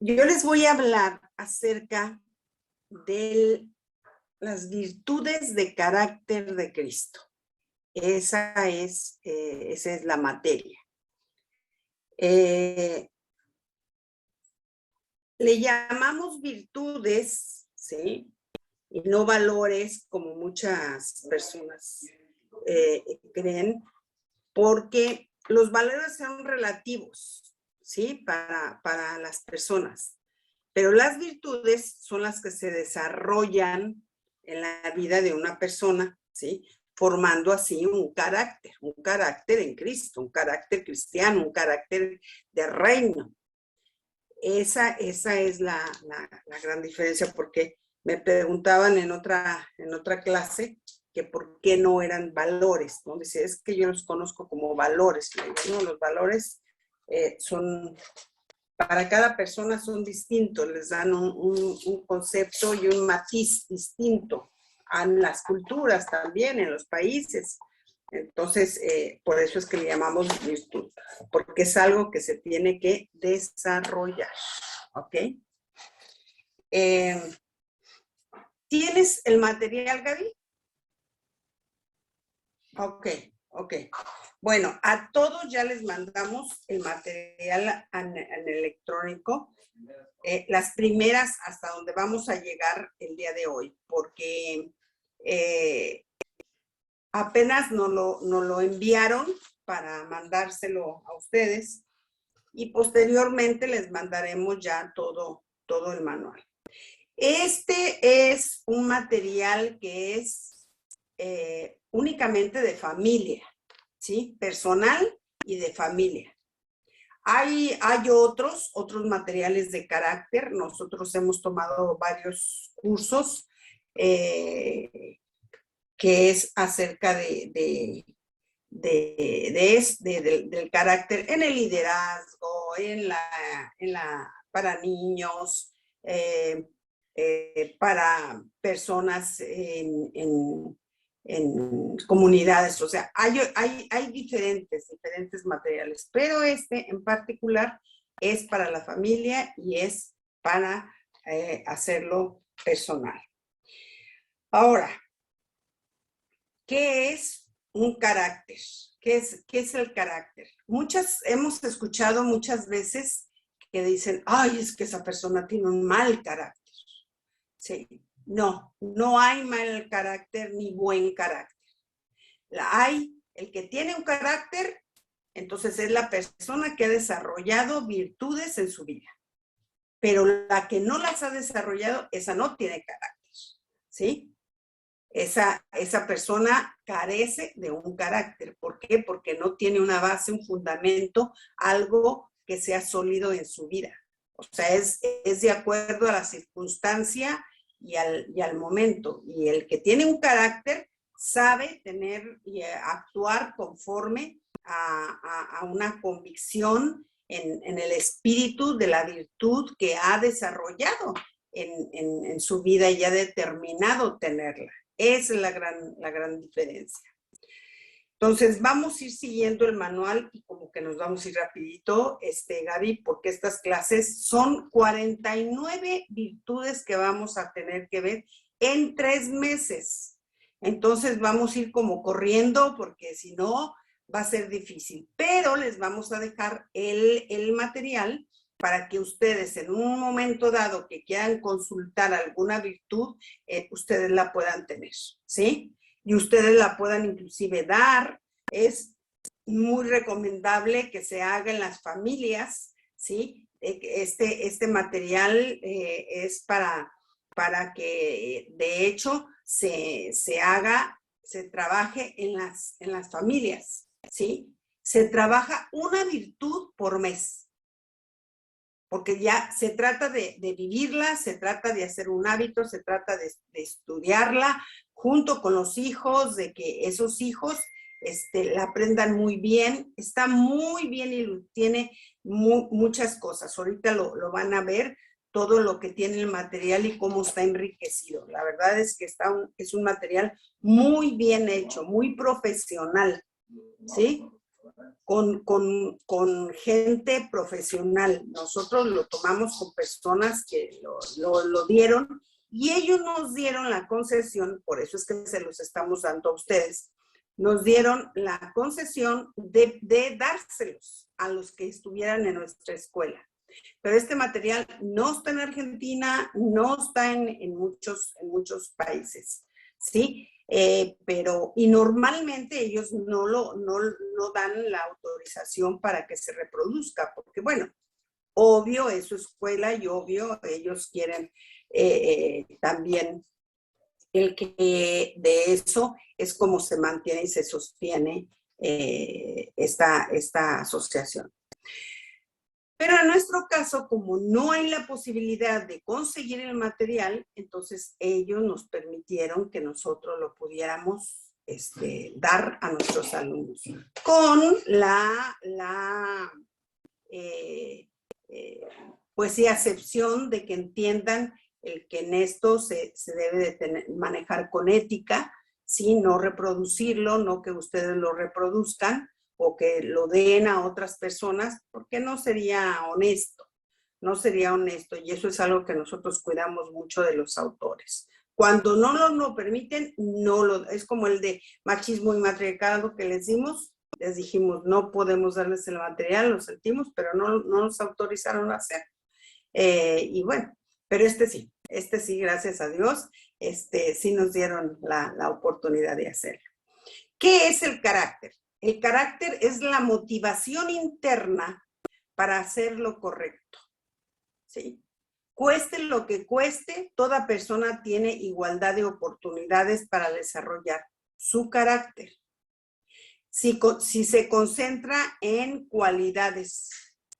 Yo les voy a hablar acerca de las virtudes de carácter de Cristo. Esa es la materia. Le llamamos virtudes, ¿sí? Y no valores, como muchas personas creen, porque los valores son relativos, ¿sí? Para las personas. Pero las virtudes son las que se desarrollan en la vida de una persona, ¿sí? Formando así un carácter en Cristo, un carácter cristiano, un carácter de reino. Esa es la gran diferencia, porque me preguntaban en otra clase que por qué no eran valores, ¿no? Dice, es que yo los conozco como valores. No, los valores son, para cada persona son distintos, les dan un concepto y un matiz distinto en las culturas también, en los países. Entonces, por eso es que le llamamos virtud, porque es algo que se tiene que desarrollar, ¿ok? ¿Tienes el material, Gaby? Ok. Bueno, a todos ya les mandamos el material en electrónico, las primeras hasta donde vamos a llegar el día de hoy, porque apenas nos lo enviaron para mandárselo a ustedes y posteriormente les mandaremos ya todo el manual. Este es un material que es únicamente de familia, ¿sí? Personal y de familia. Hay otros materiales de carácter. Nosotros hemos tomado varios cursos que es acerca del carácter en el liderazgo, para niños, para personas en comunidades. O sea, hay diferentes materiales, pero este en particular es para la familia y es para hacerlo personal. Ahora, ¿qué es un carácter? ¿Qué es el carácter? Hemos escuchado muchas veces que dicen, ay, es que esa persona tiene un mal carácter. Sí, no hay mal carácter ni buen carácter. Hay el que tiene un carácter, entonces es la persona que ha desarrollado virtudes en su vida. Pero la que no las ha desarrollado, esa no tiene carácter, ¿sí? Esa persona carece de un carácter. ¿Por qué? Porque no tiene una base, un fundamento, algo que sea sólido en su vida. O sea, es de acuerdo a la circunstancia y al momento. Y el que tiene un carácter sabe tener y actuar conforme a una convicción en el espíritu de la virtud que ha desarrollado en su vida y ha determinado tenerla. Esa es la gran diferencia. Entonces, vamos a ir siguiendo el manual y como que nos vamos a ir rapidito, Gaby, porque estas clases son 49 virtudes que vamos a tener que ver en 3 meses. Entonces, vamos a ir como corriendo porque si no, va a ser difícil. Pero les vamos a dejar el material para que ustedes en un momento dado que quieran consultar alguna virtud, ustedes la puedan tener, ¿sí? Y ustedes la puedan inclusive dar. Es muy recomendable que se haga en las familias, ¿sí? Este material es para que de hecho se trabaje en las familias, ¿sí? Se trabaja una virtud por mes. Porque ya se trata de vivirla, se trata de hacer un hábito, se trata de estudiarla junto con los hijos, de que esos hijos la aprendan muy bien. Está muy bien y tiene muchas cosas. Ahorita lo van a ver, todo lo que tiene el material y cómo está enriquecido. La verdad es que es un material muy bien hecho, muy profesional, ¿sí? con gente profesional. Nosotros lo tomamos con personas que lo dieron y ellos nos dieron la concesión, por eso es que se los estamos dando a ustedes, nos dieron la concesión de dárselos a los que estuvieran en nuestra escuela. Pero este material no está en Argentina, no está en muchos países, ¿sí? Y normalmente ellos no dan la autorización para que se reproduzca, porque bueno, obvio es su escuela y obvio ellos quieren también el que de eso es como se mantiene y se sostiene esta asociación. Pero en nuestro caso, como no hay la posibilidad de conseguir el material, entonces ellos nos permitieron que nosotros lo pudiéramos dar a nuestros alumnos. Con pues sí, acepción de que entiendan el que en esto se debe de manejar con ética, ¿sí? No reproducirlo, no que ustedes lo reproduzcan, o que lo den a otras personas, porque no sería honesto, y eso es algo que nosotros cuidamos mucho de los autores. Cuando no nos lo permiten, es como el de machismo y matriarcado que les dijimos, no podemos darles el material, lo sentimos, pero no nos autorizaron a hacer. Y bueno, pero este sí, gracias a Dios, sí nos dieron la oportunidad de hacerlo. ¿Qué es el carácter? El carácter es la motivación interna para hacer lo correcto, ¿sí? Cueste lo que cueste, toda persona tiene igualdad de oportunidades para desarrollar su carácter. Si se concentra en cualidades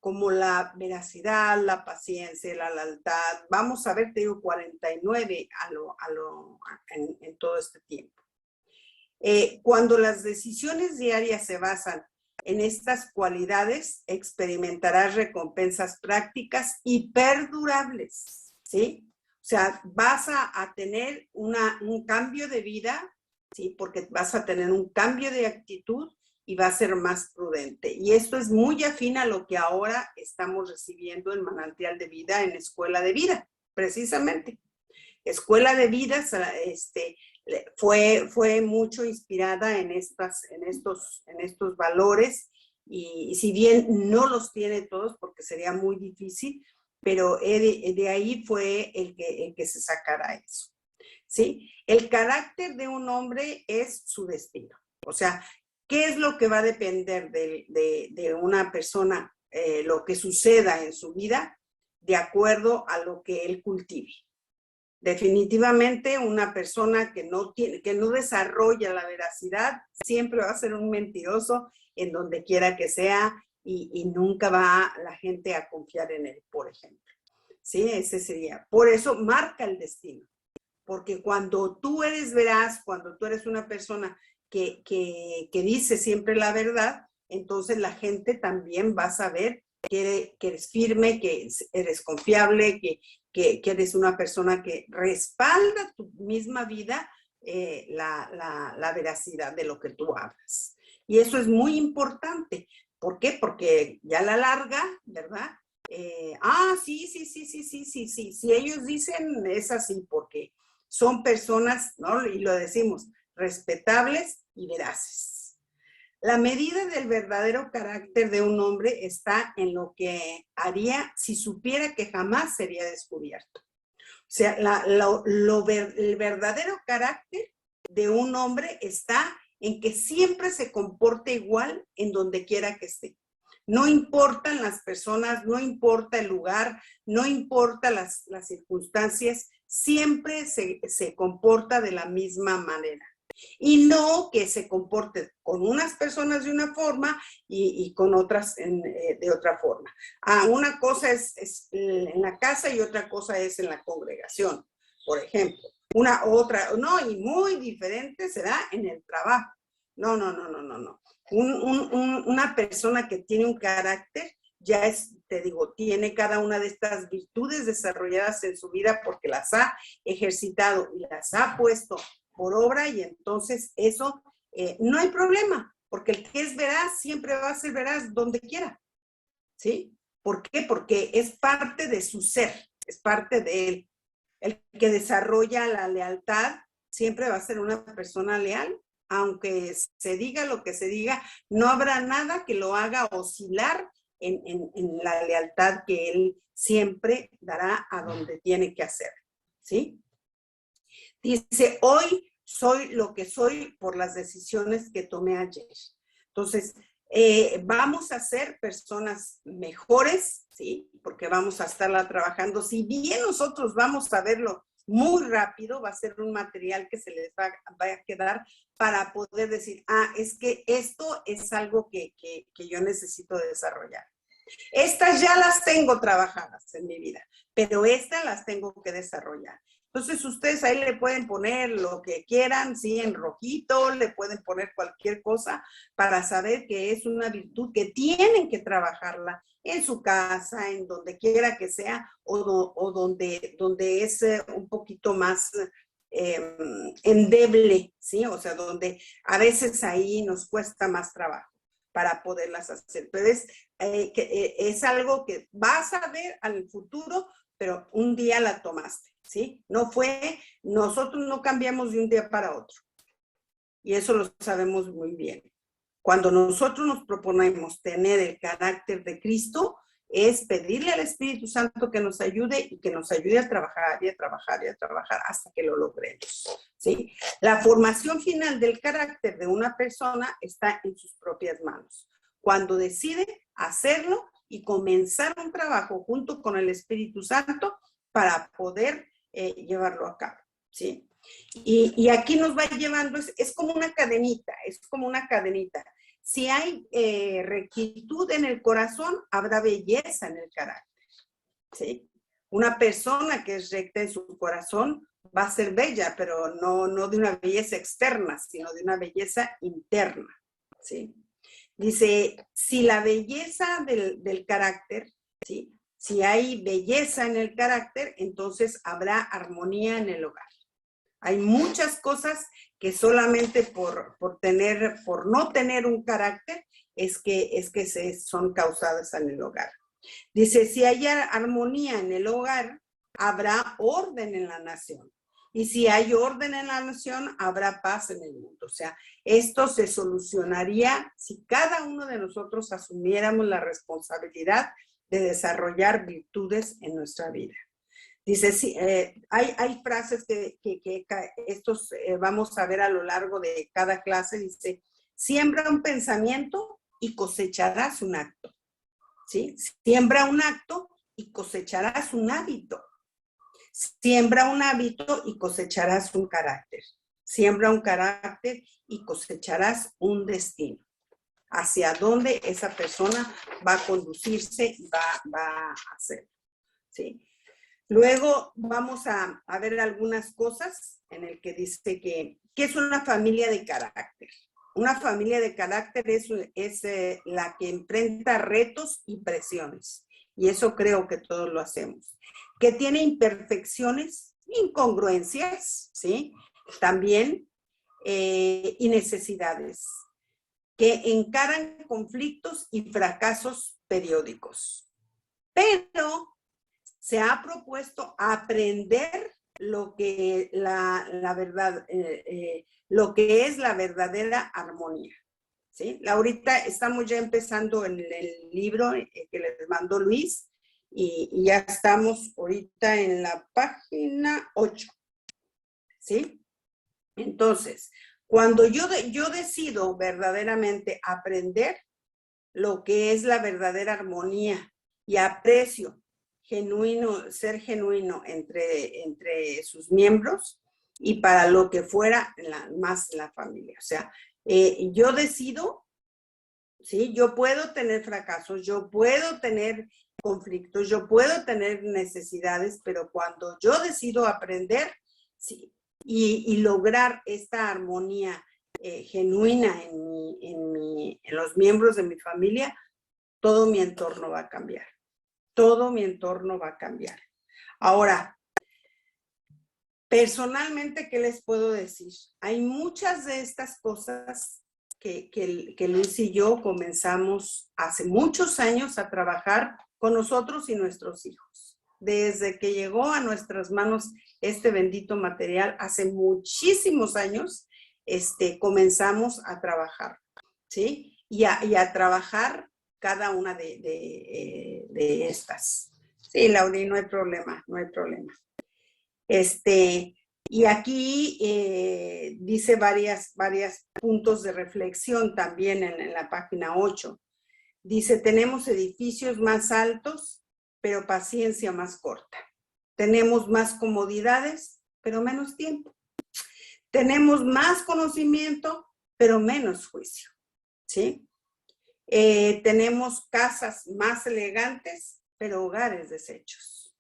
como la veracidad, la paciencia, la lealtad, vamos a ver, te digo 49 en todo este tiempo. Cuando las decisiones diarias se basan en estas cualidades, experimentarás recompensas prácticas y perdurables, ¿sí? O sea, vas a tener un cambio de vida, ¿sí? Porque vas a tener un cambio de actitud y va a ser más prudente. Y esto es muy afín a lo que ahora estamos recibiendo en Manantial de Vida, en Escuela de Vida, precisamente. Escuela de Vida, fue mucho inspirada en estos valores y si bien no los tiene todos porque sería muy difícil, pero de ahí fue el que se sacara eso, ¿sí? El carácter de un hombre es su destino. O sea, ¿qué es lo que va a depender de una persona, lo que suceda en su vida, de acuerdo a lo que él cultive? Definitivamente una persona que no desarrolla la veracidad siempre va a ser un mentiroso en donde quiera que sea y nunca va la gente a confiar en él, por ejemplo. ¿Sí? Ese sería. Por eso marca el destino. Porque cuando tú eres veraz, cuando tú eres una persona que dice siempre la verdad, entonces la gente también va a saber que eres firme, que eres confiable, que eres una persona que respalda tu misma vida, la veracidad de lo que tú hablas. Y eso es muy importante. ¿Por qué? Porque ya a la larga, ¿verdad? Sí, si ellos dicen es así, porque son personas, ¿no? Y lo decimos, respetables y veraces. La medida del verdadero carácter de un hombre está en lo que haría si supiera que jamás sería descubierto. O sea, el verdadero carácter de un hombre está en que siempre se comporte igual en donde quiera que esté. No importan las personas, no importa el lugar, no importa las circunstancias, siempre se comporta de la misma manera. Y no que se comporte con unas personas de una forma y con otras de otra forma. Una cosa es en la casa y otra cosa es en la congregación, por ejemplo. Y muy diferente será en el trabajo. No. Una persona que tiene un carácter ya tiene cada una de estas virtudes desarrolladas en su vida porque las ha ejercitado y las ha puesto por obra y entonces eso no hay problema. Porque el que es veraz siempre va a ser veraz donde quiera, ¿sí? ¿Por qué? Porque es parte de su ser, es parte de él. El que desarrolla la lealtad siempre va a ser una persona leal, aunque se diga lo que se diga, no habrá nada que lo haga oscilar en la lealtad que él siempre dará a donde tiene que hacer, ¿sí? Dice, hoy soy lo que soy por las decisiones que tomé ayer. Entonces, vamos a ser personas mejores, ¿sí? Porque vamos a estarla trabajando. Si bien nosotros vamos a verlo muy rápido, va a ser un material que se les va a quedar para poder decir, ah, es que esto es algo que yo necesito desarrollar. Estas ya las tengo trabajadas en mi vida, pero estas las tengo que desarrollar. Entonces ustedes ahí le pueden poner lo que quieran, sí, en rojito, le pueden poner cualquier cosa para saber que es una virtud que tienen que trabajarla en su casa, en donde quiera que sea, o donde es un poquito más endeble, ¿sí? O sea, donde a veces ahí nos cuesta más trabajo para poderlas hacer. Pero es algo que vas a ver al futuro, pero un día la tomaste, ¿sí? No fue, nosotros no cambiamos de un día para otro. Y eso lo sabemos muy bien. Cuando nosotros nos proponemos tener el carácter de Cristo, es pedirle al Espíritu Santo que nos ayude y que nos ayude a trabajar y a trabajar y a trabajar hasta que lo logremos, ¿sí? La formación final del carácter de una persona está en sus propias manos. Cuando decide hacerlo y comenzar un trabajo junto con el Espíritu Santo para poder llevarlo a cabo, ¿sí? Y aquí nos va llevando, es como una cadenita, es como una cadenita. Si hay rectitud en el corazón, habrá belleza en el carácter, ¿sí? Una persona que es recta en su corazón va a ser bella, pero no de una belleza externa, sino de una belleza interna, ¿sí? Dice, si la belleza del carácter, ¿sí? Si hay belleza en el carácter, entonces habrá armonía en el hogar. Hay muchas cosas que solamente por no tener un carácter es que son causadas en el hogar. Dice, si hay armonía en el hogar, habrá orden en la nación. Y si hay orden en la nación, habrá paz en el mundo. O sea, esto se solucionaría si cada uno de nosotros asumiéramos la responsabilidad de desarrollar virtudes en nuestra vida. Dice, sí, hay frases que estos vamos a ver a lo largo de cada clase. Dice, siembra un pensamiento y cosecharás un acto, ¿sí? Siembra un acto y cosecharás un hábito. Siembra un hábito y cosecharás un carácter. Siembra un carácter y cosecharás un destino. Hacia dónde esa persona va a conducirse y va a hacer, ¿sí? Luego vamos a ver algunas cosas en el que dice que es una familia de carácter. Una familia de carácter es la que enfrenta retos y presiones. Y eso creo que todos lo hacemos. Que tiene imperfecciones, incongruencias, ¿sí? También, y necesidades. Que encaran conflictos y fracasos periódicos. Pero se ha propuesto aprender lo que la verdad, lo que es la verdadera armonía, ¿sí? Ahorita estamos ya empezando en el libro que les mandó Luis y ya estamos ahorita en la página 8, ¿sí? Entonces, cuando yo decido verdaderamente aprender lo que es la verdadera armonía y aprecio ser genuino entre sus miembros y para lo que fuera más la familia. O sea, yo decido, ¿sí? Yo puedo tener fracasos, yo puedo tener conflictos, yo puedo tener necesidades, pero cuando yo decido aprender, sí, y lograr esta armonía genuina en los miembros de mi familia, todo mi entorno va a cambiar. Todo mi entorno va a cambiar. Ahora, personalmente, ¿qué les puedo decir? Hay muchas de estas cosas que Luis y yo comenzamos hace muchos años a trabajar con nosotros y nuestros hijos. Desde que llegó a nuestras manos este bendito material, hace muchísimos años, comenzamos a trabajar, ¿sí? Y a trabajar cada una de estas. Sí, Lauri, no hay problema, no hay problema. Y aquí dice varios puntos de reflexión también en la página 8. Dice, tenemos edificios más altos, pero paciencia más corta. Tenemos más comodidades, pero menos tiempo. Tenemos más conocimiento, pero menos juicio, ¿sí? Tenemos casas más elegantes, pero hogares deshechos.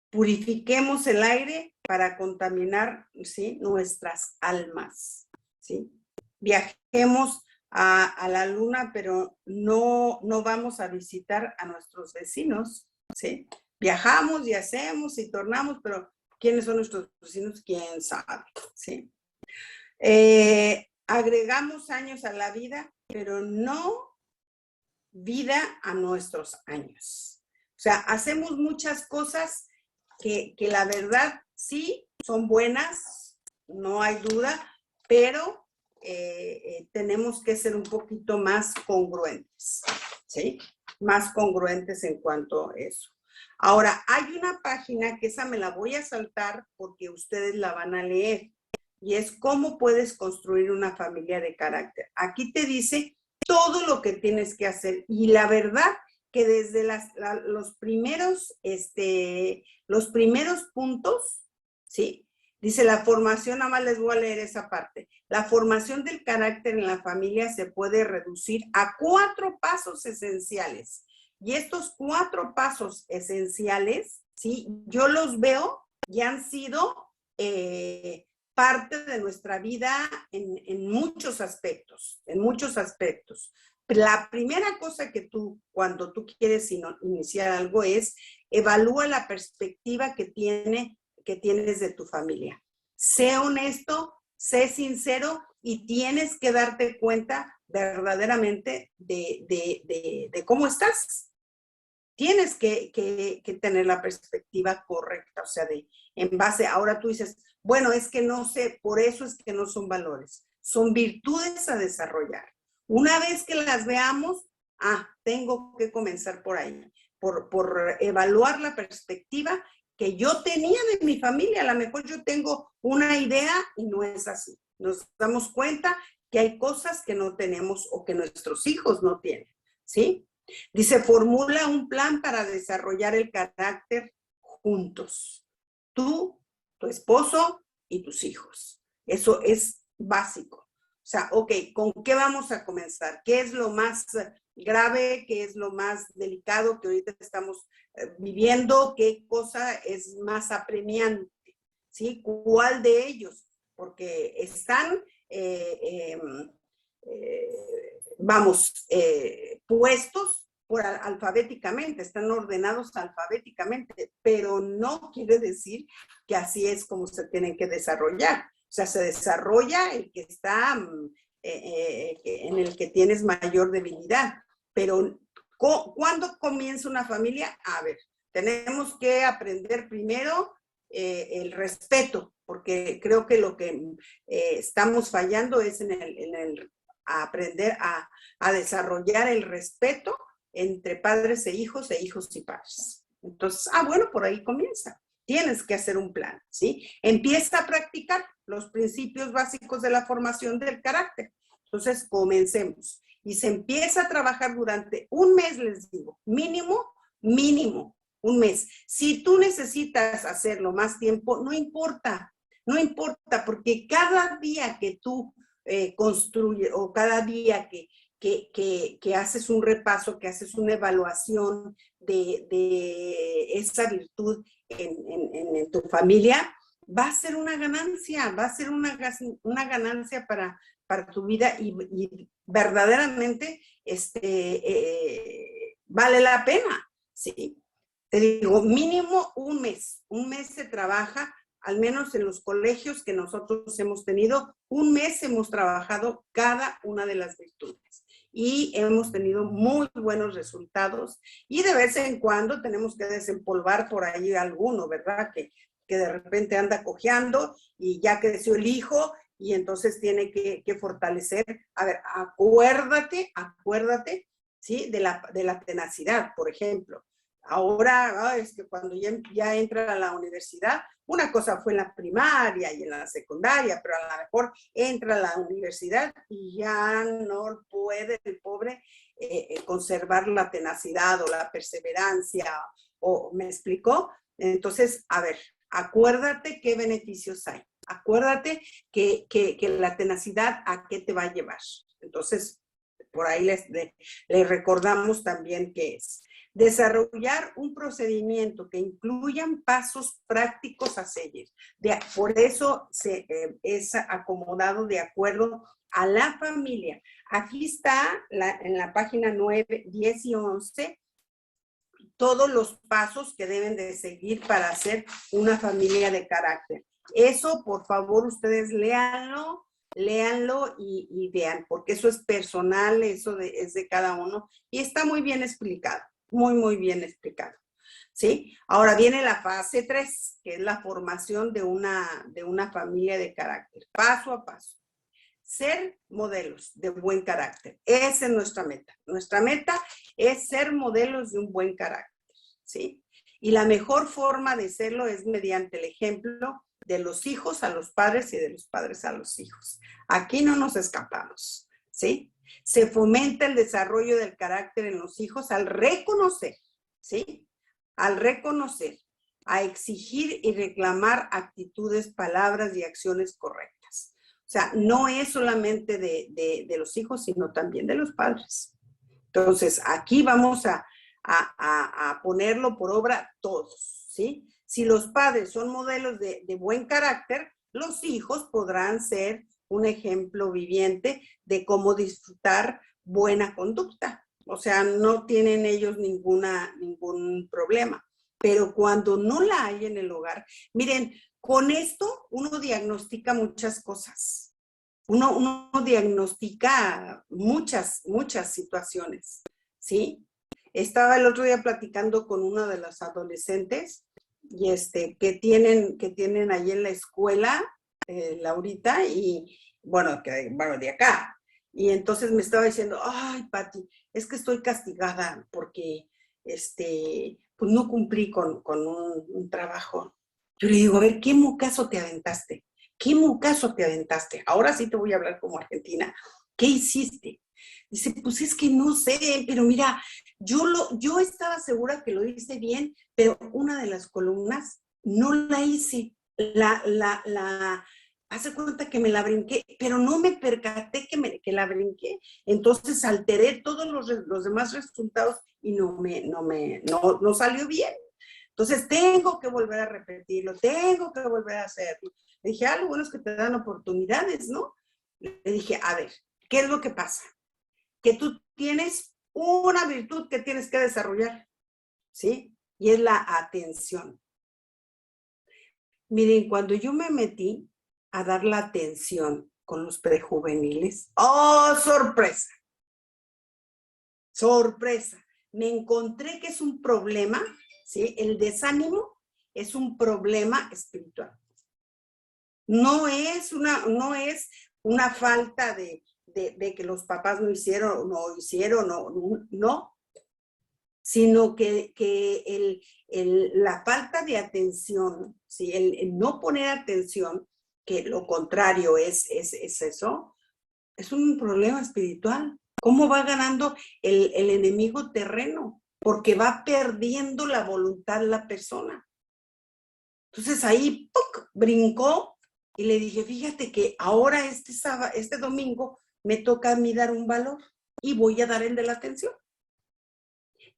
Purifiquemos el aire para contaminar, ¿sí?, nuestras almas, ¿sí? Viajemos a la luna, pero no vamos a visitar a nuestros vecinos, ¿sí? Viajamos y hacemos y tornamos, pero ¿quiénes son nuestros vecinos? ¿Quién sabe? ¿Sí? Agregamos años a la vida, pero no vida a nuestros años. O sea, hacemos muchas cosas que la verdad sí son buenas, no hay duda, pero tenemos que ser un poquito más congruentes, ¿sí? Más congruentes en cuanto a eso. Ahora, hay una página que esa me la voy a saltar porque ustedes la van a leer, y es cómo puedes construir una familia de carácter. Aquí te dice todo lo que tienes que hacer, y la verdad que desde los primeros puntos, ¿sí? Dice la formación, nada más les voy a leer esa parte. La formación del carácter en la familia se puede reducir a 4 pasos esenciales. Y estos 4 pasos esenciales, ¿sí?, yo los veo y han sido parte de nuestra vida en muchos aspectos, La primera cosa que cuando tú quieres iniciar algo, es evalúa la perspectiva que tienes de tu familia. Sé honesto, sé sincero, y tienes que darte cuenta verdaderamente de cómo estás. Tienes que tener la perspectiva correcta, o sea, en base, ahora tú dices, bueno, es que no sé, por eso es que no son valores, son virtudes a desarrollar. Una vez que las veamos, tengo que comenzar por ahí, por evaluar la perspectiva que yo tenía de mi familia. A lo mejor yo tengo una idea y no es así. Nos damos cuenta que hay cosas que no tenemos o que nuestros hijos no tienen, ¿sí? Dice, formula un plan para desarrollar el carácter juntos. Tú, tu esposo y tus hijos. Eso es básico. O sea, ok, ¿con qué vamos a comenzar? ¿Qué es lo más grave? ¿Qué es lo más delicado que ahorita estamos viviendo? ¿Qué cosa es más apremiante? ¿Sí? ¿Cuál de ellos? Porque están puestos alfabéticamente, están ordenados alfabéticamente, pero no quiere decir que así es como se tienen que desarrollar. O sea, se desarrolla el que está en el que tienes mayor debilidad. Pero, ¿cuándo comienza una familia? A ver, tenemos que aprender primero el respeto, porque creo que lo que estamos fallando es en el aprender a desarrollar el respeto entre padres e hijos y padres. Entonces, bueno, por ahí comienza. Tienes que hacer un plan, ¿sí? Empieza a practicar los principios básicos de la formación del carácter. Entonces, comencemos. Y se empieza a trabajar durante un mes, les digo, mínimo, un mes. Si tú necesitas hacerlo más tiempo, no importa, porque cada día que tú construyes, o cada día que haces un repaso, que haces una evaluación de esa virtud en tu familia, va a ser una ganancia, para tu vida, y verdaderamente vale la pena, ¿sí? Te digo, mínimo un mes se trabaja al menos en los colegios que nosotros hemos tenido, un mes hemos trabajado cada una de las virtudes y hemos tenido muy buenos resultados y de vez en cuando tenemos que desempolvar por ahí alguno, ¿verdad? Que de repente anda cojeando y ya creció el hijo y entonces tiene que fortalecer. A ver, acuérdate, ¿sí? De la tenacidad, por ejemplo. Ahora, es que cuando ya entra a la universidad, una cosa fue en la primaria y en la secundaria, pero a lo mejor entra a la universidad y ya no puede el pobre conservar la tenacidad o la perseverancia, ¿me explicó? Entonces, a ver, acuérdate qué beneficios hay. Acuérdate que la tenacidad a qué te va a llevar. Entonces, por ahí les recordamos también qué es. Desarrollar un procedimiento que incluyan pasos prácticos a seguir. Por eso es acomodado de acuerdo a la familia. Aquí está en la página 9, 10 y 11 todos los pasos que deben de seguir para hacer una familia de carácter. Eso, por favor, ustedes léanlo y vean, porque eso es personal, eso es de cada uno y está muy bien explicado, muy bien explicado. ¿Sí? Ahora viene la fase 3, que es la formación de una familia de carácter, paso a paso. Ser modelos de buen carácter. Esa es nuestra meta. Nuestra meta es ser modelos de un buen carácter, ¿sí? Y la mejor forma de serlo es mediante el ejemplo de los hijos a los padres y de los padres a los hijos. Aquí no nos escapamos, ¿sí? Se fomenta el desarrollo del carácter en los hijos al reconocer, ¿sí? Al reconocer, a exigir y reclamar actitudes, palabras y acciones correctas. O sea, no es solamente de los hijos, sino también de los padres. Entonces, aquí vamos a ponerlo por obra todos, ¿sí? Si los padres son modelos de buen carácter, los hijos podrán ser un ejemplo viviente de cómo disfrutar buena conducta. O sea, no tienen ellos ningún problema. Pero cuando no la hay en el hogar, miren, con esto uno diagnostica muchas cosas. Uno diagnostica muchas situaciones, ¿sí? Estaba el otro día platicando con una de las adolescentes y que tienen ahí en la escuela, Laurita, y bueno, de acá. Y entonces me estaba diciendo, ay, Pati, es que estoy castigada porque pues no cumplí con un trabajo. Yo le digo, a ver, ¿qué mocazo te aventaste? ¿Qué mocazo te aventaste? Ahora sí te voy a hablar como argentina. ¿Qué hiciste? Dice, pues es que no sé, pero mira, yo estaba segura que lo hice bien, pero una de las columnas no la hice. Hace cuenta que me la brinqué, pero no me percaté que la brinqué. Entonces alteré todos los demás resultados y no salió bien. Entonces tengo que volver a repetirlo, tengo que volver a hacerlo. Le dije, lo bueno es que te dan oportunidades, ¿no? Le dije, a ver, ¿qué es lo que pasa? Que tú tienes una virtud que tienes que desarrollar, ¿sí? Y es la atención. Miren, cuando yo me metí a dar la atención con los prejuveniles, ¡oh, sorpresa! Sorpresa. Me encontré que es un problema, ¿sí? El desánimo es un problema espiritual. No es una falta de que los papás no hicieron, no, sino que la falta de atención, ¿sí? el no poner atención, que lo contrario es eso, es un problema espiritual. ¿Cómo va ganando el enemigo terreno? Porque va perdiendo la voluntad la persona. Entonces ahí ¡puc! Brincó y le dije, fíjate que ahora este domingo me toca a mí dar un valor y voy a dar el de la atención.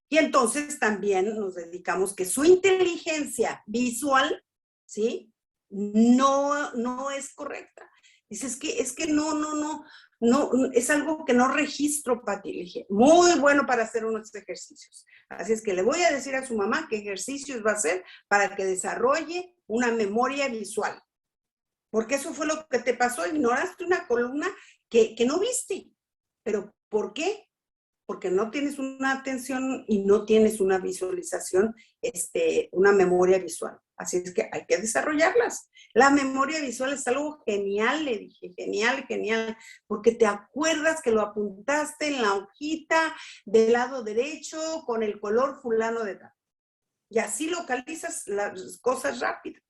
Y entonces también nos dedicamos que su inteligencia visual, ¿sí? No es correcta. Dice, es que no no, es algo que no registro, Pati. Le dije, muy bueno para hacer unos ejercicios. Así es que le voy a decir a su mamá qué ejercicios va a hacer para que desarrolle una memoria visual. Porque eso fue lo que te pasó, ignoraste una columna que no viste. ¿Pero por qué? Porque no tienes una atención y no tienes una visualización, una memoria visual. Así es que hay que desarrollarlas. La memoria visual es algo genial, le dije, genial, genial, porque te acuerdas que lo apuntaste en la hojita del lado derecho con el color fulano de tal. Y así localizas las cosas rápido.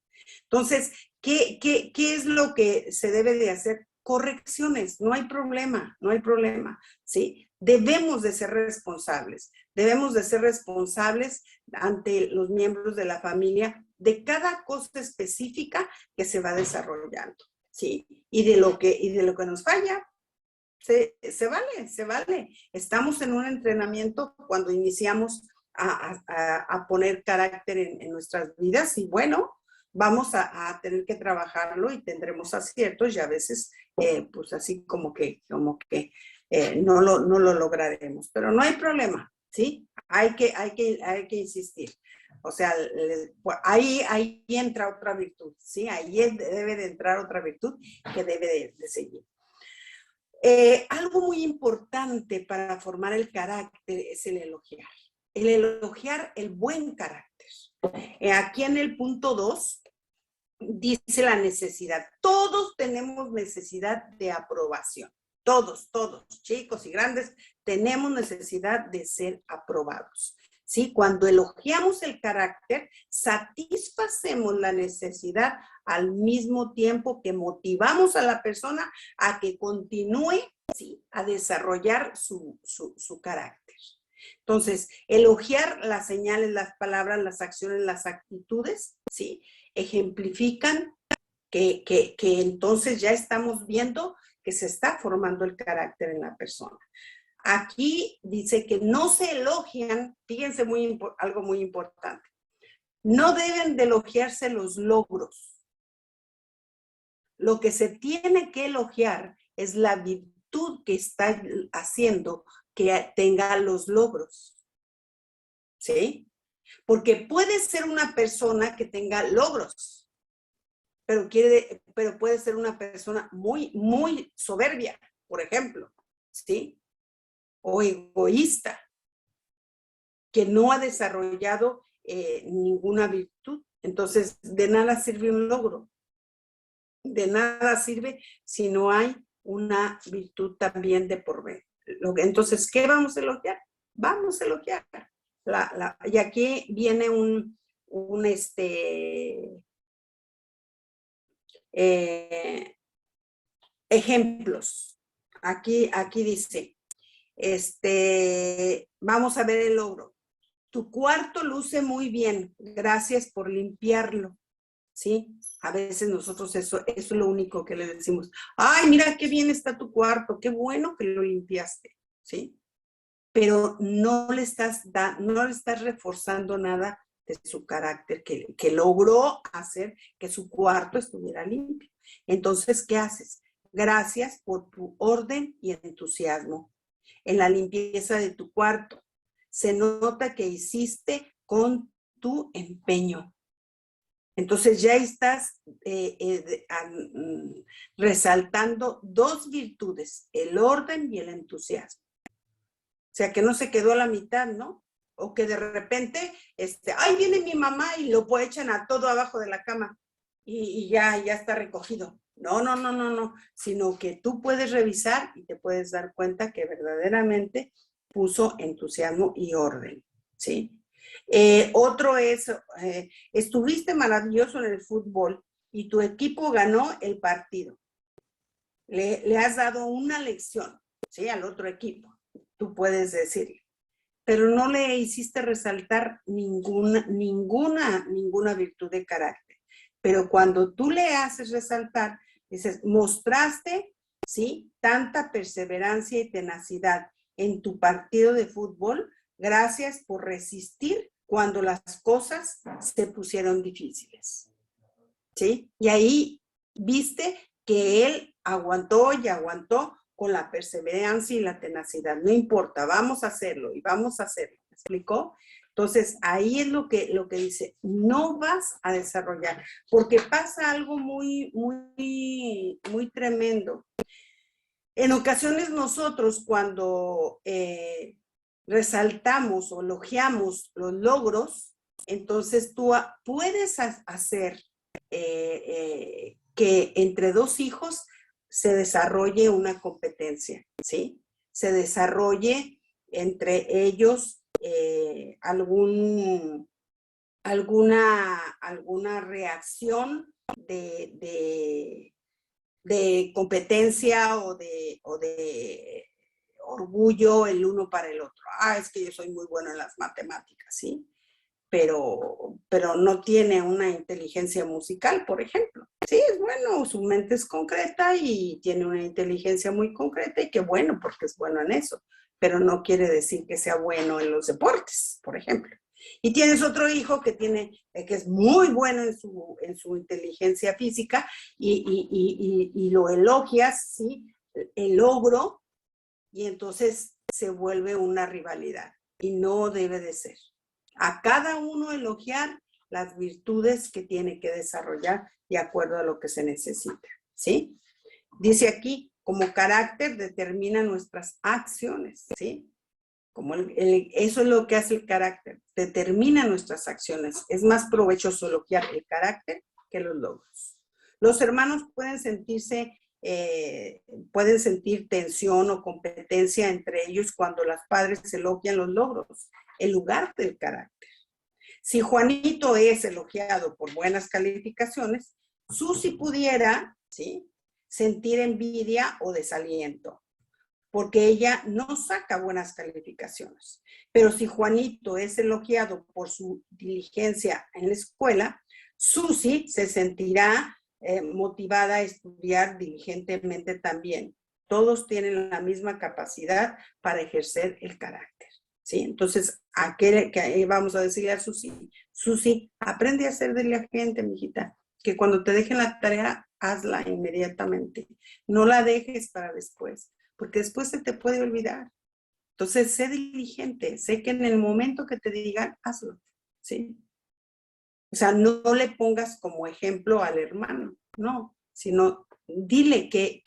Entonces, ¿qué es lo que se debe de hacer? Correcciones, no hay problema, no hay problema, ¿sí? Debemos de ser responsables ante los miembros de la familia de cada cosa específica que se va desarrollando, ¿sí? Y de lo que nos falla, se vale. Estamos en un entrenamiento cuando iniciamos a poner carácter en nuestras vidas y bueno, vamos a tener que trabajarlo y tendremos aciertos y a veces, pues así como que no lo lograremos. Pero no hay problema, ¿sí? Hay que insistir. O sea, ahí entra otra virtud, ¿sí? Ahí debe de entrar otra virtud que debe de seguir. Algo muy importante para formar el carácter es el elogiar. El elogiar el buen carácter. Aquí en el punto 2 dice la necesidad. Todos tenemos necesidad de aprobación. Todos, chicos y grandes, tenemos necesidad de ser aprobados. ¿Sí? Cuando elogiamos el carácter, satisfacemos la necesidad al mismo tiempo que motivamos a la persona a que continúe, ¿sí?, a desarrollar su carácter. Entonces, elogiar las señales, las palabras, las acciones, las actitudes, ¿sí?, ejemplifican que entonces ya estamos viendo que se está formando el carácter en la persona. Aquí dice que no se elogian, fíjense algo muy importante, no deben de elogiarse los logros. Lo que se tiene que elogiar es la virtud que está haciendo que tenga los logros. ¿Sí? Porque puede ser una persona que tenga logros, pero puede ser una persona muy, muy soberbia, por ejemplo, ¿sí? O egoísta, que no ha desarrollado ninguna virtud. Entonces, de nada sirve un logro. De nada sirve si no hay una virtud también de por medio. Entonces, ¿qué vamos a elogiar? Vamos a elogiar. Y aquí viene ejemplos. Aquí dice, vamos a ver el logro. Tu cuarto luce muy bien, gracias por limpiarlo, ¿sí? A veces nosotros eso es lo único que le decimos. Ay, mira qué bien está tu cuarto, qué bueno que lo limpiaste, ¿sí? Pero no le estás reforzando nada de su carácter que logró hacer que su cuarto estuviera limpio. Entonces, ¿qué haces? Gracias por tu orden y entusiasmo en la limpieza de tu cuarto. Se nota que hiciste con tu empeño. Entonces ya estás resaltando dos virtudes, el orden y el entusiasmo. O sea, que no se quedó a la mitad, ¿no? O que de repente, ay, viene mi mamá y lo echan a todo abajo de la cama y ya está recogido. No, sino que tú puedes revisar y te puedes dar cuenta que verdaderamente puso entusiasmo y orden, ¿sí? Otro es, estuviste maravilloso en el fútbol y tu equipo ganó el partido. Le has dado una lección, ¿sí?, al otro equipo. Tú puedes decirle, pero no le hiciste resaltar ninguna virtud de carácter. Pero cuando tú le haces resaltar, dices, mostraste, ¿sí?, tanta perseverancia y tenacidad en tu partido de fútbol, gracias por resistir cuando las cosas se pusieron difíciles, ¿sí? Y ahí viste que él aguantó y aguantó con la perseverancia y la tenacidad. No importa, vamos a hacerlo y vamos a hacerlo. ¿Me explicó? Entonces, ahí es lo que dice, no vas a desarrollar, porque pasa algo muy tremendo. En ocasiones nosotros cuando resaltamos o elogiamos los logros, entonces tú puedes hacer que entre dos hijos se desarrolle una competencia, ¿sí? Se desarrolle entre ellos alguna reacción de competencia o de orgullo el uno para el otro. Es que yo soy muy bueno en las matemáticas, ¿sí? Pero no tiene una inteligencia musical, por ejemplo. Sí, es bueno, su mente es concreta y tiene una inteligencia muy concreta y qué bueno, porque es bueno en eso, pero no quiere decir que sea bueno en los deportes, por ejemplo. Y tienes otro hijo que es muy bueno en su inteligencia física y lo elogias, ¿sí? El logro, y entonces se vuelve una rivalidad y no debe de ser. A cada uno elogiar las virtudes que tiene que desarrollar de acuerdo a lo que se necesita, ¿sí? Dice aquí, como carácter determina nuestras acciones, ¿sí? Eso es lo que hace el carácter, determina nuestras acciones. Es más provechoso elogiar el carácter que los logros. Los hermanos pueden sentir tensión o competencia entre ellos cuando los padres elogian los logros en lugar del carácter. Si Juanito es elogiado por buenas calificaciones, Susi pudiera, ¿sí?, sentir envidia o desaliento, porque ella no saca buenas calificaciones. Pero si Juanito es elogiado por su diligencia en la escuela, Susi se sentirá motivada a estudiar diligentemente también. Todos tienen la misma capacidad para ejercer el carácter, ¿sí? Entonces, que vamos a decirle a Susi, Susi, aprende a ser diligente, mijita, que cuando te dejen la tarea, hazla inmediatamente. No la dejes para después, porque después se te puede olvidar. Entonces, sé diligente, sé que en el momento que te digan, hazlo, ¿sí? O sea, no le pongas como ejemplo al hermano, no, sino dile qué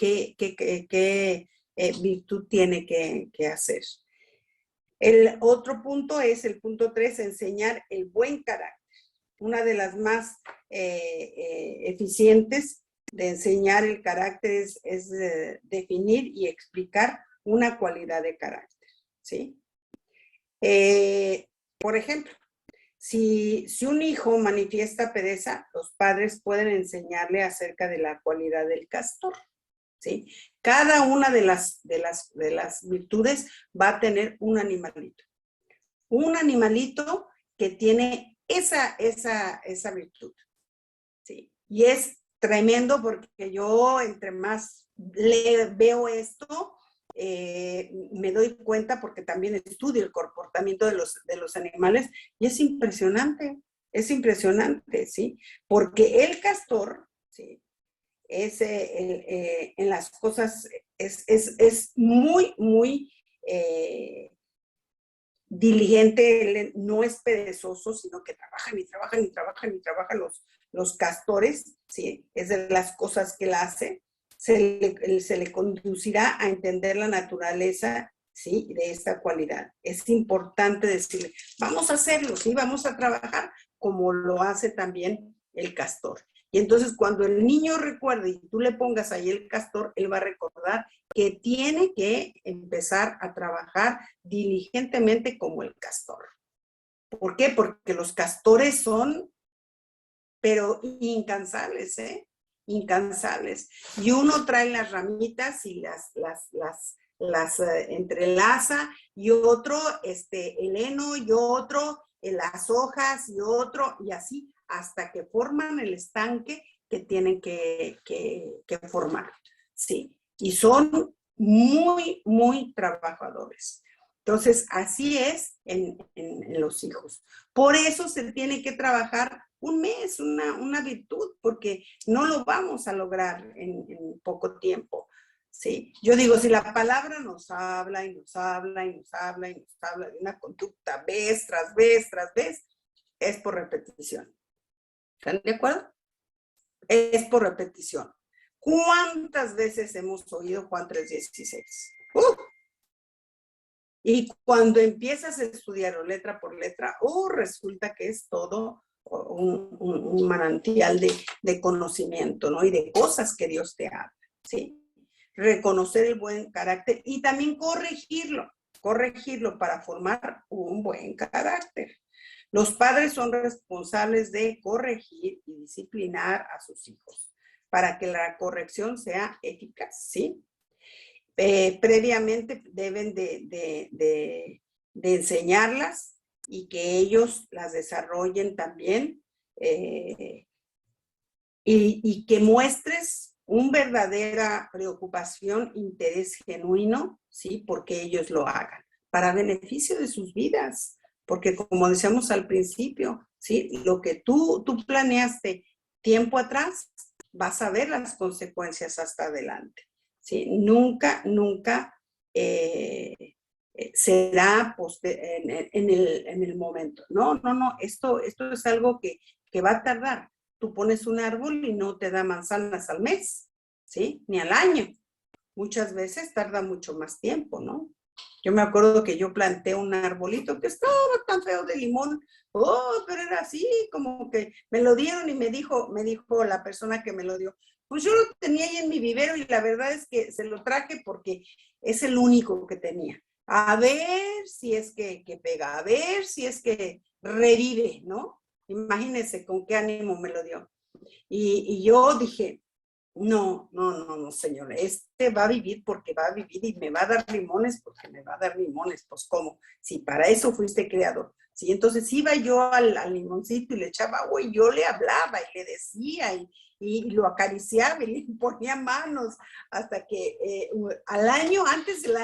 virtud tiene que hacer. El otro punto es el punto 3, enseñar el buen carácter. Una de las más eficientes de enseñar el carácter es definir y explicar una cualidad de carácter, ¿sí? Por ejemplo, si un hijo manifiesta pereza, los padres pueden enseñarle acerca de la cualidad del castor, ¿sí? Cada una de las virtudes va a tener un animalito. Un animalito que tiene esa virtud, ¿sí? Y es tremendo porque yo entre más veo esto, me doy cuenta porque también estudio el comportamiento de los animales y es impresionante, ¿sí? Porque el castor, ¿sí?, en las cosas es muy diligente, él no es perezoso, sino que trabajan los castores, ¿sí? Es de las cosas que él hace. Se le conducirá a entender la naturaleza, ¿sí?, de esta cualidad. Es importante decirle, vamos a hacerlo, ¿sí?, vamos a trabajar como lo hace también el castor. Y entonces cuando el niño recuerde y tú le pongas ahí el castor, él va a recordar que tiene que empezar a trabajar diligentemente como el castor. ¿Por qué? Porque los castores son, pero incansables, incansables. Y uno trae las ramitas y las entrelaza, y otro el heno, y otro las hojas, y otro, y así, hasta que forman el estanque que tienen que formar, ¿sí? Y son muy trabajadores. Entonces, así es en los hijos. Por eso se tiene que trabajar un mes, una virtud, porque no lo vamos a lograr en poco tiempo. ¿sí? Yo digo, si la palabra nos habla y nos habla y nos habla y nos habla de una conducta vez tras vez tras vez, es por repetición. ¿Están de acuerdo? Es por repetición. ¿Cuántas veces hemos oído Juan 3:16? Y cuando empiezas a estudiarlo letra por letra, resulta que es todo un manantial de conocimiento, ¿no? Y de cosas que Dios te habla, ¿sí? Reconocer el buen carácter y también corregirlo para formar un buen carácter. Los padres son responsables de corregir y disciplinar a sus hijos para que la corrección sea eficaz, ¿sí? Previamente deben de enseñarlas y que ellos las desarrollen también y que muestres una verdadera preocupación, interés genuino, ¿sí? Porque ellos lo hagan, para beneficio de sus vidas, porque como decíamos al principio, ¿sí? Lo que tú planeaste tiempo atrás, vas a ver las consecuencias hasta adelante, ¿sí? Nunca será en el momento. No, esto es algo que va a tardar. Tú pones un árbol y no te da manzanas al mes, ¿sí? Ni al año. Muchas veces tarda mucho más tiempo, ¿no? Yo me acuerdo que yo planté un arbolito que estaba tan feo de limón, pero era así, como que me lo dieron y me dijo la persona que me lo dio, pues yo lo tenía ahí en mi vivero y la verdad es que se lo traje porque es el único que tenía. A ver si es que pega, a ver si es que revive, ¿no? Imagínense con qué ánimo me lo dio. Y yo dije, no, señor, este va a vivir porque va a vivir y me va a dar limones porque me va a dar limones, pues ¿cómo? Si para eso fuiste creador. Sí, entonces iba yo al limoncito y le echaba agua y yo le hablaba y le decía y lo acariciaba y le ponía manos hasta que al año, antes del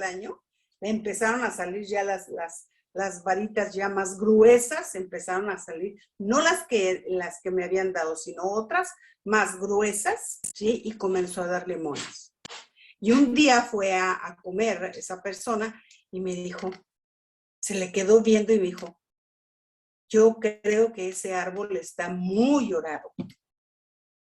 año, empezaron a salir ya las varitas ya más gruesas, empezaron a salir, no las que me habían dado, sino otras más gruesas, ¿sí? Y comenzó a dar limones. Y un día fue a comer esa persona y me dijo, se le quedó viendo y me dijo, yo creo que ese árbol está muy orado.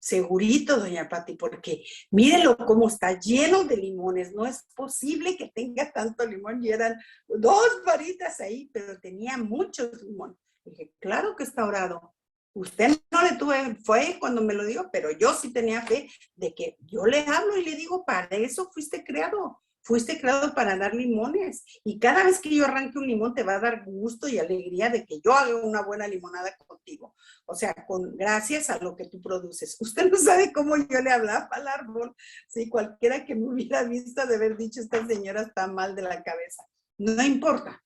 Segurito, doña Pati, porque mírelo cómo está lleno de limones. No es posible que tenga tanto limón. Y eran 2 varitas ahí, pero tenía muchos limones. Dije, claro que está orado. Usted no le tuve fe cuando me lo dio, pero yo sí tenía fe de que yo le hablo y le digo, para eso fuiste creado. Fuiste creado para dar limones. Y cada vez que yo arranque un limón te va a dar gusto y alegría de que yo haga una buena limonada contigo. O sea, gracias a lo que tú produces. Usted no sabe cómo yo le hablaba al árbol. Sí, cualquiera que me hubiera visto de haber dicho, esta señora está mal de la cabeza. No importa.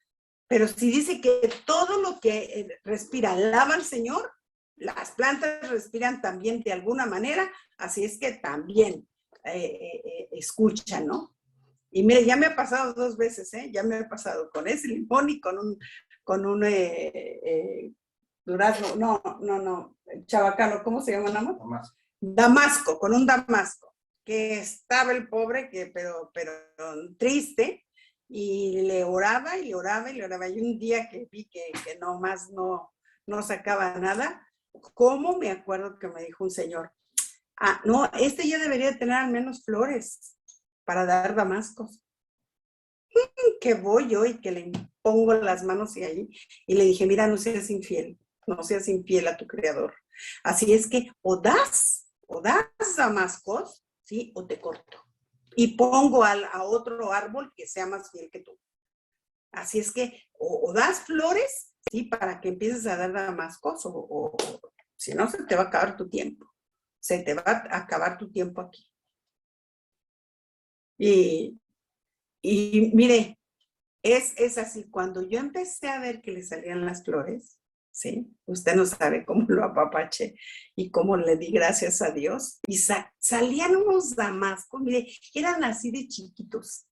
Pero si dice que todo lo que respira alaba al Señor, las plantas respiran también de alguna manera, así es que también escuchan, ¿no? Y mire, ya me ha pasado 2 veces, ¿eh? Ya me ha pasado con ese limón y con un durazno, no, chabacano, ¿cómo se llama, nada más? Damasco, con un damasco, que estaba el pobre, pero triste, y le oraba y le oraba y le oraba. Y un día que vi que no más no sacaba nada, ¿cómo me acuerdo que me dijo un señor? No, este ya debería tener al menos flores para dar damascos. Que voy yo y que le pongo las manos y ahí, y le dije, mira, no seas infiel a tu creador. Así es que o das damascos, ¿sí? O te corto. Y pongo a otro árbol que sea más fiel que tú. Así es que o das flores, ¿sí? Para que empieces a dar damascos, o si no, se te va a acabar tu tiempo. Se te va a acabar tu tiempo aquí. Y mire, es así, cuando yo empecé a ver que le salían las flores, ¿sí? Usted no sabe cómo lo apapaché y cómo le di gracias a Dios. Y salían unos damascos, mire, eran así de chiquitos,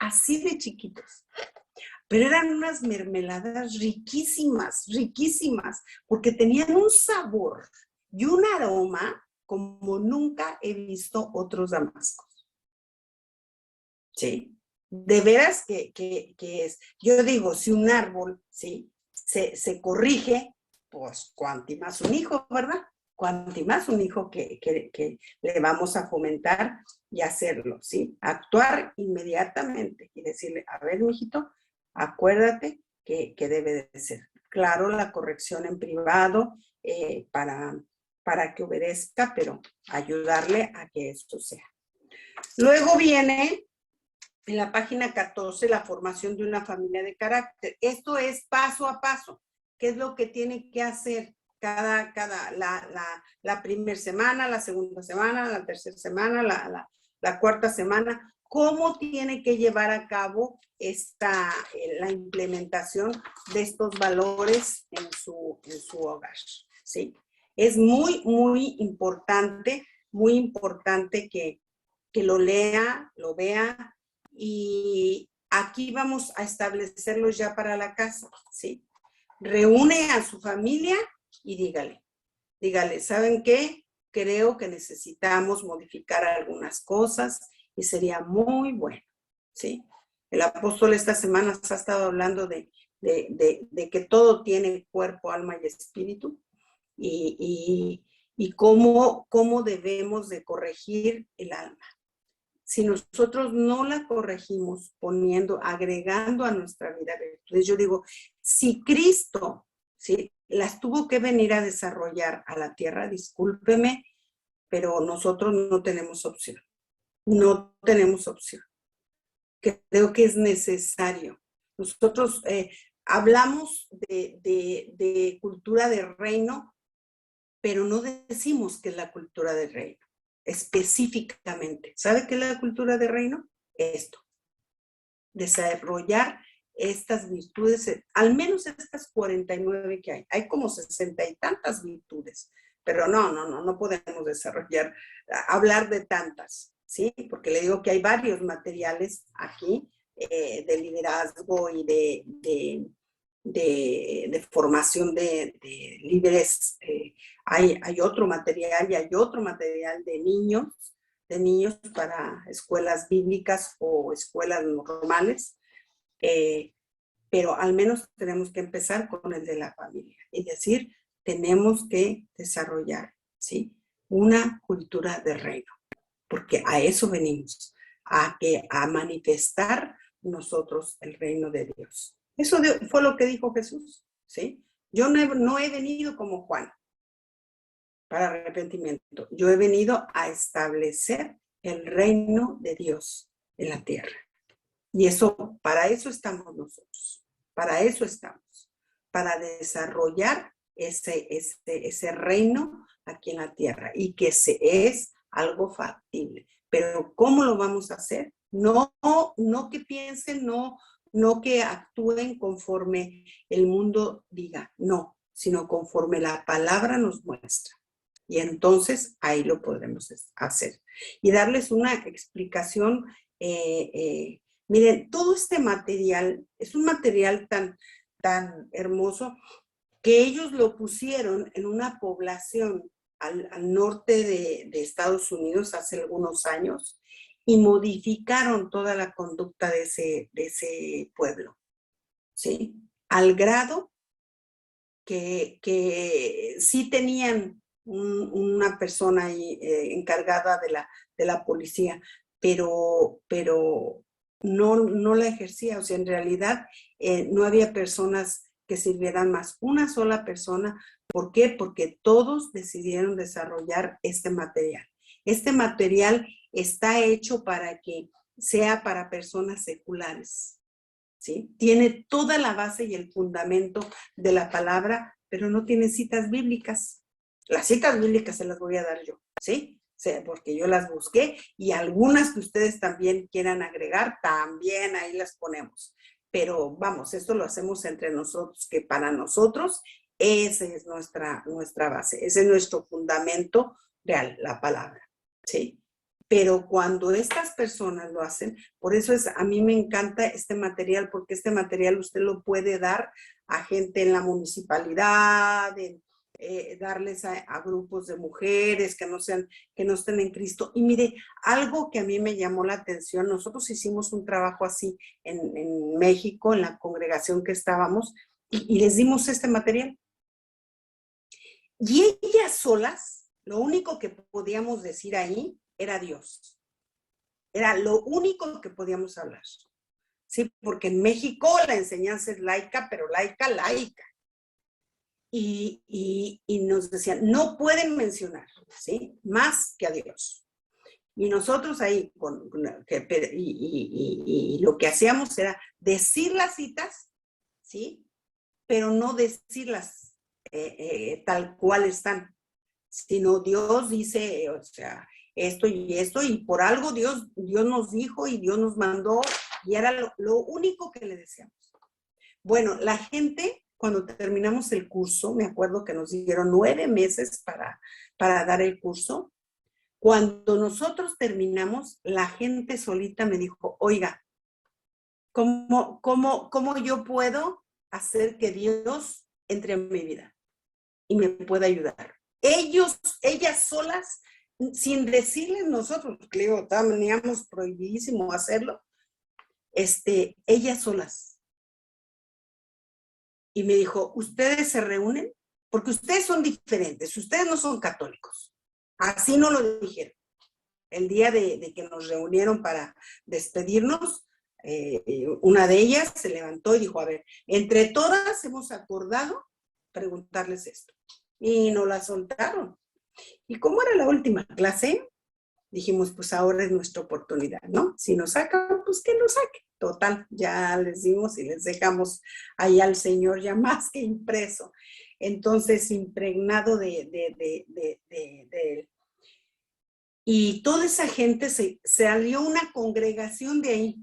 pero eran unas mermeladas riquísimas, porque tenían un sabor y un aroma como nunca he visto otros damascos. ¿sí? De veras que es. Yo digo, si un árbol, ¿sí? Se corrige, pues cuanti más un hijo, ¿verdad? Cuanti más un hijo que le vamos a fomentar y hacerlo, ¿sí? Actuar inmediatamente y decirle, a ver, mijito, acuérdate que debe de ser. Claro, la corrección en privado para que obedezca, pero ayudarle a que esto sea. Luego viene en la página 14 la formación de una familia de carácter. Esto es paso a paso. ¿Qué es lo que tiene que hacer la primera semana, la segunda semana, la tercera semana, la cuarta semana? ¿Cómo tiene que llevar a cabo la implementación de estos valores en su hogar? ¿Sí? Es muy, muy importante que lo lea, lo vea, y aquí vamos a establecerlos ya para la casa, ¿sí? Reúne a su familia y dígale, ¿saben qué? Creo que necesitamos modificar algunas cosas y sería muy bueno, ¿sí? El apóstol esta semana ha estado hablando de que todo tiene cuerpo, alma y espíritu, y cómo debemos de corregir el alma. Si nosotros no la corregimos agregando a nuestra vida virtudes, yo digo, si Cristo, ¿sí?, las tuvo que venir a desarrollar a la tierra, discúlpeme, pero nosotros no tenemos opción. No tenemos opción. Creo que es necesario. Nosotros hablamos de cultura de reino, pero no decimos que es la cultura de reino. Específicamente. ¿Sabe qué es la cultura de reino? Esto. Desarrollar estas virtudes, al menos estas 49 que hay. Hay como 60 y tantas virtudes, pero no podemos hablar de tantas, ¿sí? Porque le digo que hay varios materiales aquí de liderazgo y de formación de líderes. Hay otro material y hay otro material de niños para escuelas bíblicas o escuelas normales, pero al menos tenemos que empezar con el de la familia y decir, tenemos que desarrollar, ¿sí?, una cultura de reino, porque a eso venimos, a manifestar nosotros el reino de Dios. Eso fue lo que dijo Jesús, ¿sí? Yo no he venido como Juan para arrepentimiento. Yo he venido a establecer el reino de Dios en la tierra. Y eso, para eso estamos nosotros. Para eso estamos. Para desarrollar ese reino aquí en la tierra y que es algo factible. Pero ¿cómo lo vamos a hacer? No que piensen, no que actúen conforme el mundo diga, no, sino conforme la palabra nos muestra. Y entonces ahí lo podremos hacer. Y darles una explicación. Miren, todo este material es un material tan hermoso que ellos lo pusieron en una población al norte de Estados Unidos hace algunos años y modificaron toda la conducta de ese pueblo, ¿sí? Al grado que sí tenían una persona ahí encargada de la policía, pero no la ejercía. O sea, en realidad no había personas que sirvieran más. Una sola persona. ¿Por qué? Porque todos decidieron desarrollar este material. Este material está hecho para que sea para personas seculares, ¿sí? Tiene toda la base y el fundamento de la palabra, pero no tiene citas bíblicas. Las citas bíblicas se las voy a dar yo, ¿sí? Porque yo las busqué y algunas que ustedes también quieran agregar, también ahí las ponemos. Pero vamos, esto lo hacemos entre nosotros, que para nosotros esa es nuestra base, ese es nuestro fundamento real, la palabra, ¿sí? Pero cuando estas personas lo hacen, por eso a mí me encanta este material, porque este material usted lo puede dar a gente en la municipalidad, darles a grupos de mujeres que no estén en Cristo. Y mire, algo que a mí me llamó la atención, nosotros hicimos un trabajo así en México, en la congregación que estábamos, y les dimos este material. Y ellas solas, lo único que podíamos decir ahí era Dios. Era lo único que podíamos hablar. Sí, porque en México la enseñanza es laica, pero laica. Y nos decían, no pueden mencionar, ¿sí? Más que a Dios. Y nosotros ahí, y lo que hacíamos era decir las citas, ¿sí? Pero no decirlas tal cual están, sino Dios dice, o sea, esto y esto, y por algo Dios nos dijo y Dios nos mandó, y era lo único que le decíamos. Bueno, la gente, cuando terminamos el curso, me acuerdo que nos dieron 9 meses para dar el curso. Cuando nosotros terminamos, la gente solita me dijo, oiga, ¿cómo yo puedo hacer que Dios entre en mi vida y me pueda ayudar? Ellas solas, sin decirles nosotros, Cleo, teníamos prohibidísimo hacerlo, ellas solas. Y me dijo, ¿ustedes se reúnen? Porque ustedes son diferentes, ustedes no son católicos. Así no lo dijeron. El día de que nos reunieron para despedirnos, una de ellas se levantó y dijo, a ver, entre todas hemos acordado preguntarles esto. Y nos la soltaron. Y como era la última clase, dijimos, pues ahora es nuestra oportunidad, ¿no? Si nos sacan, pues que nos saque. Total, ya les dimos y les dejamos ahí al Señor ya más que impreso. Entonces, impregnado de él. Y toda esa gente se salió una congregación de ahí,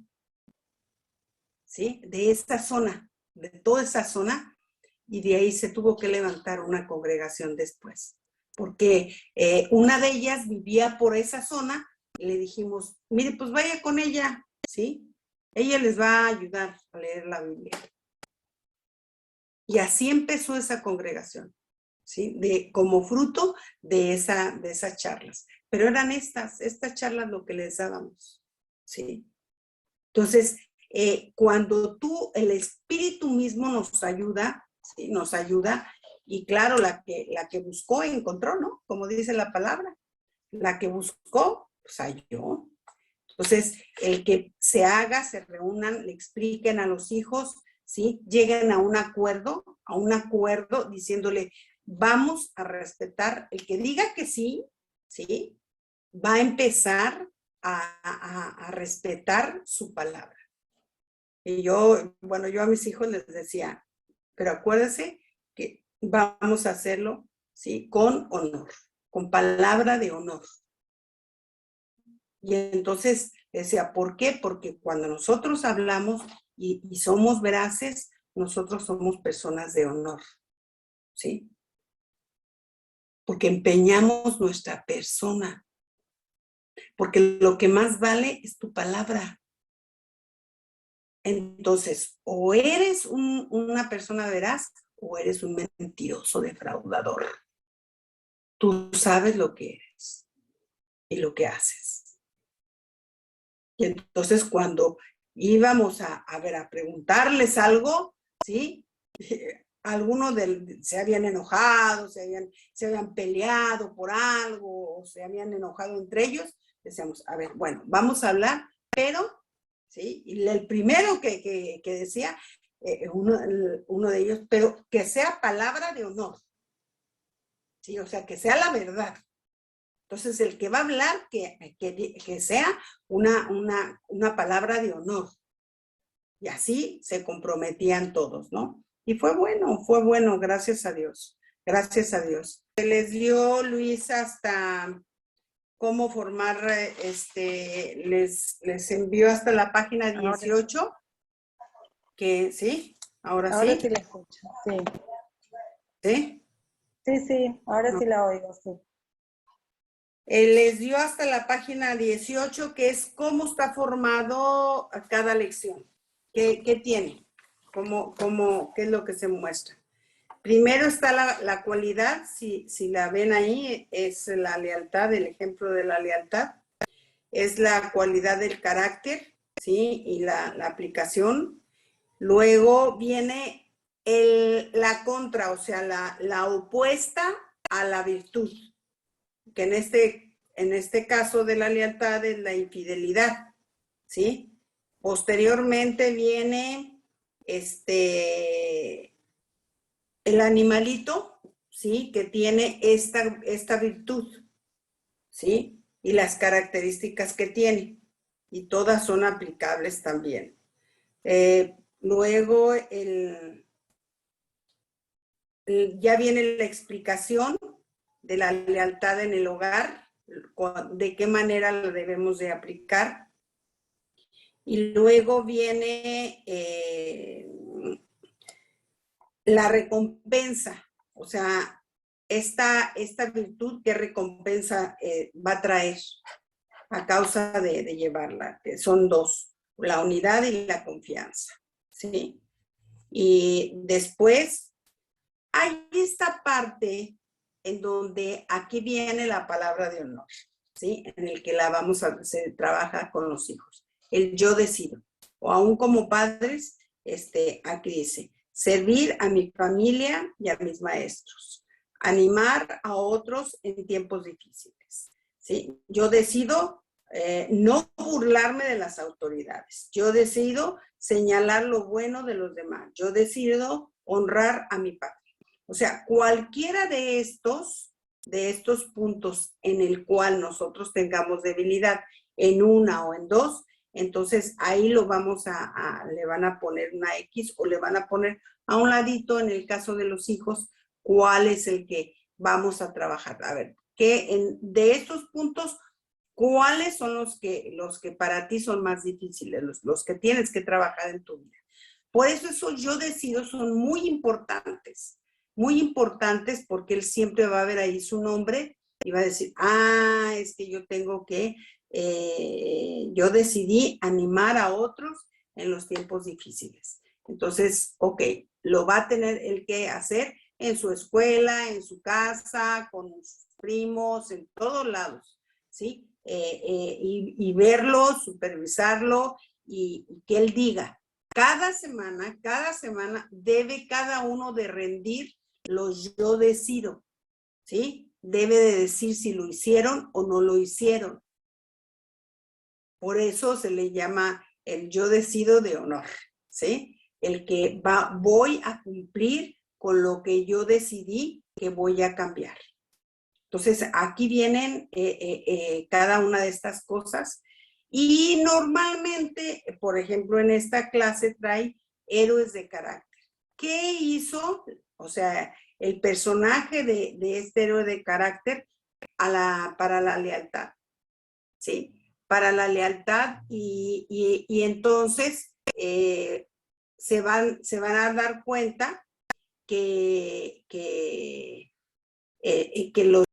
¿sí? De esta zona, de toda esa zona, y de ahí se tuvo que levantar una congregación después. Porque una de ellas vivía por esa zona, y le dijimos, mire, pues vaya con ella, ¿sí? Ella les va a ayudar a leer la Biblia. Y así empezó esa congregación, ¿sí? Como fruto de esas charlas. Pero eran estas charlas lo que les dábamos, ¿sí? Entonces, cuando el Espíritu mismo nos ayuda, ¿sí? Nos ayuda, y claro, la que buscó encontró, ¿no? Como dice la palabra, la que buscó, pues halló. Entonces, el que se reúnan, le expliquen a los hijos, ¿sí? Lleguen a un acuerdo diciéndole, vamos a respetar, el que diga que sí, ¿sí? Va a empezar a respetar su palabra. Y yo a mis hijos les decía, pero acuérdense que vamos a hacerlo, ¿sí? Con honor, con palabra de honor. Y entonces decía, ¿por qué? Porque cuando nosotros hablamos y somos veraces, nosotros somos personas de honor, ¿sí? Porque empeñamos nuestra persona. Porque lo que más vale es tu palabra. Entonces, o eres una persona veraz o eres un mentiroso defraudador. Tú sabes lo que eres y lo que haces. Y entonces cuando íbamos a preguntarles algo, ¿sí? Algunos se habían enojado, se habían peleado por algo, o se habían enojado entre ellos, decíamos, a ver, bueno, vamos a hablar, pero, ¿sí? Y el primero que decía, uno de ellos, pero que sea palabra de honor, ¿sí? O sea, que sea la verdad. Entonces, el que va a hablar, que sea una palabra de honor. Y así se comprometían todos, ¿no? Y fue bueno, gracias a Dios. Gracias a Dios. Se les dio, Luis, hasta cómo formar, les envió hasta la página 18, que sí, ahora sí. Ahora sí la escucho, sí. ¿Sí? Sí, ahora sí la oigo, sí. Les dio hasta la página 18, que es cómo está formado a cada lección. ¿Qué tiene? ¿Qué es lo que se muestra? Primero está la cualidad, si la ven ahí, es la lealtad, el ejemplo de la lealtad. Es la cualidad del carácter, ¿sí? Y la aplicación. Luego viene la contra, o sea, la opuesta a la virtud, que en este caso de la lealtad es la infidelidad, ¿sí? Posteriormente viene el animalito, ¿sí? Que tiene esta virtud, ¿sí? Y las características que tiene. Y todas son aplicables también. Luego, ya viene la explicación de la lealtad en el hogar, de qué manera la debemos de aplicar. Y luego viene la recompensa, o sea, esta virtud, ¿qué recompensa va a traer a causa de llevarla? Que son dos, la unidad y la confianza, ¿sí? Y después hay esta parte en donde aquí viene la palabra de honor, ¿sí? En el que se trabaja con los hijos. El yo decido. O aún como padres, aquí dice, servir a mi familia y a mis maestros. Animar a otros en tiempos difíciles, ¿sí? Yo decido no burlarme de las autoridades. Yo decido señalar lo bueno de los demás. Yo decido honrar a mi padre. O sea, cualquiera de estos puntos en el cual nosotros tengamos debilidad en una o en dos, entonces ahí le van a poner una X o le van a poner a un ladito, en el caso de los hijos, cuál es el que vamos a trabajar. A ver, de estos puntos, ¿cuáles son los que para ti son más difíciles, los que tienes que trabajar en tu vida? Por eso esos yo decido son muy importantes porque él siempre va a ver ahí su nombre y va a decir, es que yo tengo que, yo decidí animar a otros en los tiempos difíciles. Entonces, ok, lo va a tener él que hacer en su escuela, en su casa, con sus primos, en todos lados, ¿sí? Y verlo, supervisarlo y que él diga, cada semana debe cada uno de rendir los yo decido, ¿sí? Debe de decir si lo hicieron o no lo hicieron. Por eso se le llama el yo decido de honor, ¿sí? El que voy a cumplir con lo que yo decidí que voy a cambiar. Entonces, aquí vienen cada una de estas cosas. Y normalmente, por ejemplo, en esta clase trae héroes de carácter. ¿Qué hizo? O sea, el personaje de este héroe de carácter para la lealtad, ¿sí? Para la lealtad y entonces se van a dar cuenta que los